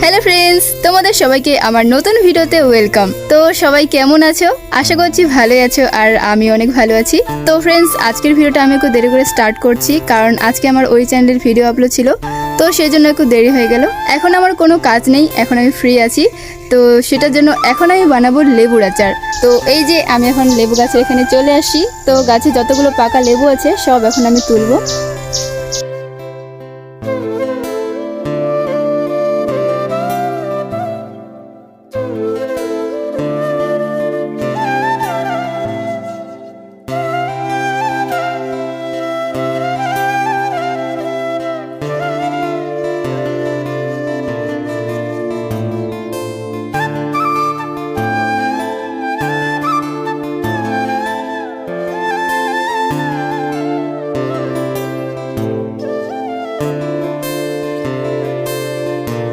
Hello friends, তোমাদের সবাইকে আমার নতুন ভিডিওতে ওয়েলকাম। তো সবাই কেমন আছো? আশা করছি ভালোই আছো, আর আমি অনেক ভালো আছি। তো ফ্রেন্ডস, আজকের ভিডিওটা আমি একটু দেরি করে স্টার্ট করছি, কারণ আজকে আমার ওই চ্যানেলের ভিডিও আপলোড ছিল, তো সেই জন্য একটু দেরি হয়ে গেল। এখন আমার কোনো কাজ নেই, এখন আমি ফ্রি আছি, তো সেটার জন্য এখন আমি বানাবো লেবুর আচার। তো এই যে আমি এখন লেবু গাছের এখানে চলে আসি, তো গাছে যতগুলো পাকা লেবু আছে সব এখন আমি তুলবো।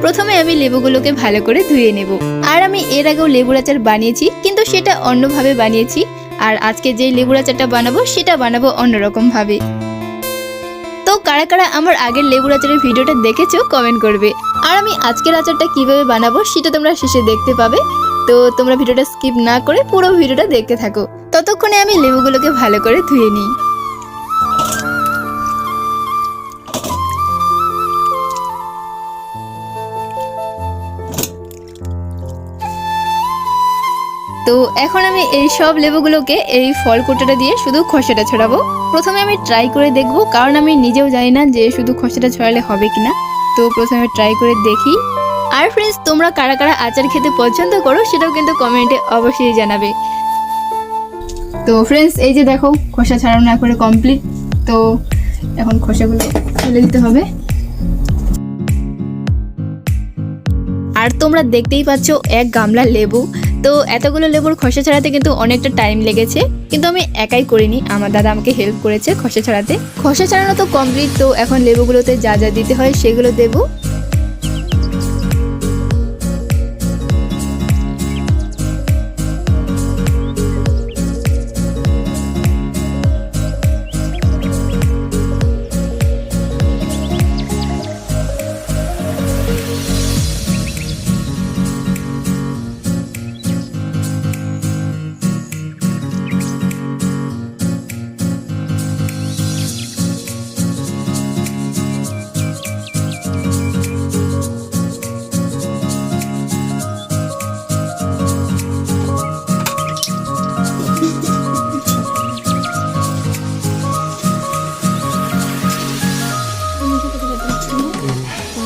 প্রথমে আমি লেবুগুলোকে ভালো করে ধুয়ে নেব। আর আমি এর আগেও লেবুর আচার বানিয়েছি, কিন্তু সেটা অন্যভাবে বানিয়েছি। আর আজকে যে লেবুর আচারটা বানাবো সেটা বানাবো অন্যরকম ভাবে। তো কারা কারা আমার আগের লেবুর আচারের ভিডিওটা দেখেছো কমেন্ট করবে। আর আমি আজকের আচারটা কিভাবে বানাবো সেটা তোমরা শেষে দেখতে পাবে। তো তোমরা ভিডিওটা স্কিপ না করে পুরো ভিডিওটা দেখতে থাকো। ততক্ষণে আমি লেবুগুলোকে ভালো করে ধুয়ে নিই। তো এখন আমি এই সব লেবুগুলোকে এই ফল কোটাটা দিয়ে শুধু খোসাটা ছড়াবো। প্রথমে আমি ট্রাই করে দেখব, কারণ আমি নিজেও জানি না যে শুধু খোসাটা ছড়ালে হবে কিনা। তো প্রথমে ট্রাই করে দেখি। আর ফ্রেন্ডস, তোমরা কারা কারা আচার খেতে পছন্দ করো সেটাও কিন্তু কমেন্টে অবশ্যই জানাবে। তো ফ্রেন্ডস, এই যে দেখো খোসা ছাড়ানো একবারে কমপ্লিট। তো এখন খোসাগুলো ফেলে দিতে হবে। আর তোমরা দেখতেই পাচ্ছ এক গামলা লেবু। তো এতগুলো লেবুর খোসা ছাড়াতে কিন্তু অনেকটা টাইম লেগেছে, কিন্তু আমি একাই করিনি, আমার দাদা আমাকে হেল্প করেছে খোসা ছাড়াতে। খোসা ছাড়ানো তো কমপ্লিট। তো এখন লেবুগুলোতে যা যা দিতে হয় সেগুলো দেবো।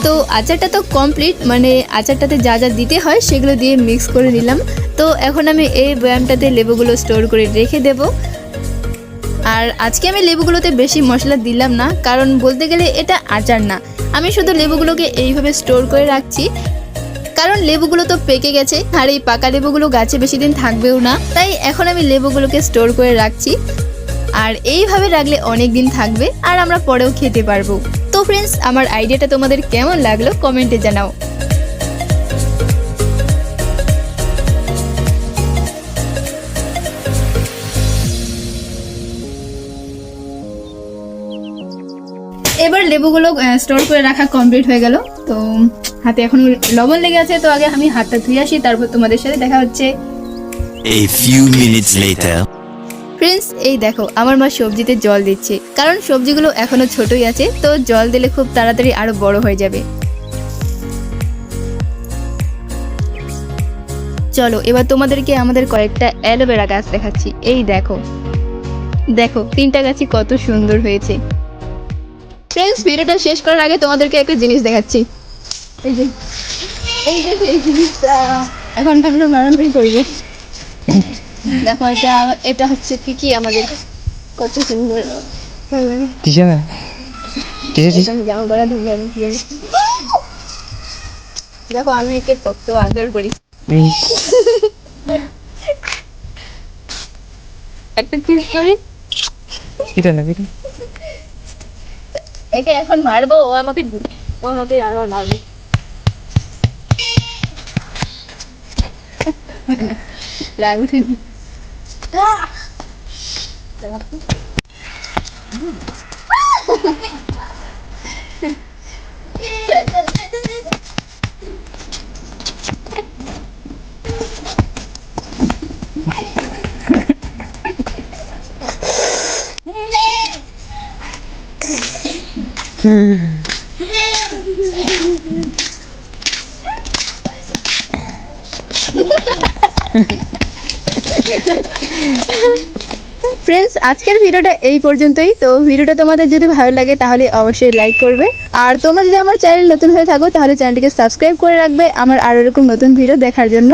তো আচারটা তো কমপ্লিট, মানে আচারটাতে যা যা দিতে হয় সেগুলো দিয়ে মিক্স করে নিলাম। তো এখন আমি এই বয়ামটাতে লেবুগুলো স্টোর করে রেখে দেব। আর আজকে আমি লেবুগুলোতে বেশি মশলা দিলাম না, কারণ বলতে গেলে এটা আচার না। আমি শুধু লেবুগুলোকে এইভাবে স্টোর করে রাখছি, কারণ লেবুগুলো তো পেকে গেছে, আর এই পাকা লেবুগুলো গাছে বেশি দিন থাকবেও না। তাই এখন আমি লেবুগুলোকে স্টোর করে রাখছি। আর এইভাবে রাখলে অনেক দিন থাকবে, আর আমরা পরেও খেতে পারবো। তো ফ্রেন্ডস, আমার আইডিয়াটা তোমাদের কেমন লাগলো কমেন্টে জানাও। এবার লেবুগুলো স্টোর করে রাখা কমপ্লিট হয়ে গেল। তো হাতে এখন লবণ লেগে আছে, তো আগে আমি হাতটা ধুয়ে আসি, তারপর তোমাদের সাথে দেখা হচ্ছে। A few minutes later. Friends, এই দেখো আমার মা সবজিতে জল দিচ্ছে, কারণ সবজিগুলো এখনো ছোটই আছে, তো জল দিলে খুব তাড়াতাড়ি আরো বড় হয়ে যাবে। চলো এবার তোমাদেরকে আমাদের কয়েকটা অ্যালোভেরা গাছ দেখাচ্ছি। এই দেখো দেখো, 3টা গাছই কত সুন্দর হয়েছে। ফ্রেন্ডস, ভিডিওটা শেষ করার আগে তোমাদেরকে একটা জিনিস দেখাচ্ছি। এই যে এই জিনিসটা এখন আমরা মারামারি করবো। দেখো, এটা হচ্ছে কি আমাদের কত সুন্দর জামা পরা ধুয়ে। দেখো আমি একে কত আদর করি। একটা কিস করি। একে এখন মারবো, ও আমাকে আরো মারবে। রাগ উঠে ফ্রেন্ডস, আজকের ভিডিওটা এই পর্যন্তই। তো ভিডিওটা তোমাদের যদি ভালো লাগে তাহলে অবশ্যই লাইক করবে, আর তোমরা যদি আমার চ্যানেল নতুন হয়ে থাকো তাহলে চ্যানেলটিকে সাবস্ক্রাইব করে রাখবে আমার আরও এরকম নতুন ভিডিও দেখার জন্য।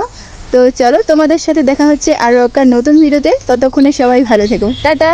তো চলো, তোমাদের সাথে দেখা হচ্ছে আরও একটা নতুন ভিডিওতে। ততক্ষণে সবাই ভালো থেকো, টাটা।